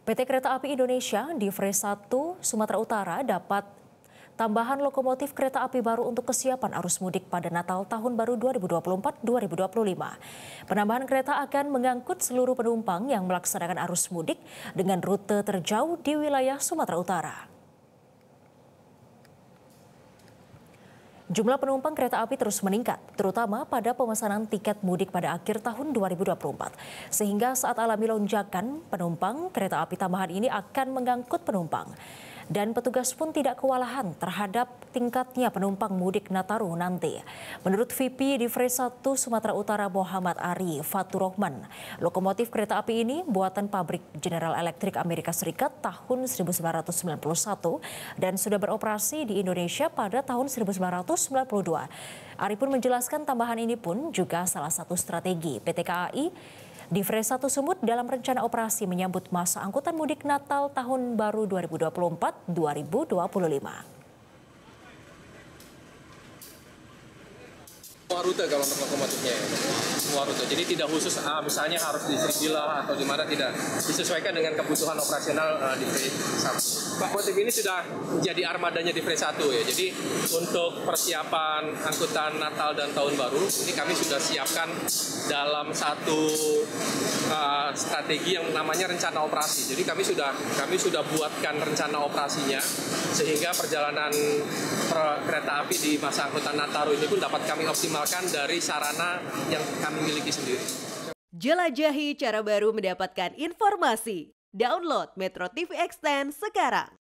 PT Kereta Api Indonesia di Phase 1 Sumatera Utara dapat tambahan lokomotif kereta api baru untuk kesiapan arus mudik pada Natal Tahun Baru 2024-2025. Penambahan kereta akan mengangkut seluruh penumpang yang melaksanakan arus mudik dengan rute terjauh di wilayah Sumatera Utara. Jumlah penumpang kereta api terus meningkat, terutama pada pemesanan tiket mudik pada akhir tahun 2024. Sehingga saat alami lonjakan, penumpang kereta api tambahan ini akan mengangkut penumpang. Dan petugas pun tidak kewalahan terhadap tingkatnya penumpang mudik Nataru nanti. Menurut VP di Phase 1 Sumatera Utara Muhammad Ari Faturrohman, lokomotif kereta api ini buatan pabrik General Electric Amerika Serikat tahun 1991 dan sudah beroperasi di Indonesia pada tahun 1992. Ari pun menjelaskan tambahan ini pun juga salah satu strategi PT KAI di Phase 1 Sumut dalam rencana operasi menyambut masa angkutan mudik Natal Tahun Baru 2024-2025. Semua rute kalau untuk lokomotifnya ya. Semua rute. Jadi tidak khusus misalnya harus di Srigila atau di mana, tidak. Disesuaikan dengan kebutuhan operasional di Phase 1. Lokomotif ini sudah menjadi armadanya di Phase 1 ya. Jadi untuk persiapan angkutan Natal dan Tahun Baru ini kami sudah siapkan dalam satu strategi yang namanya rencana operasi. Jadi kami sudah buatkan rencana operasinya sehingga perjalanan kereta api di masa angkutan Nataru ini pun dapat kami optimalkan dari sarana yang kami miliki sendiri. Jelajahi cara baru mendapatkan informasi. Download Metro TV Extend sekarang.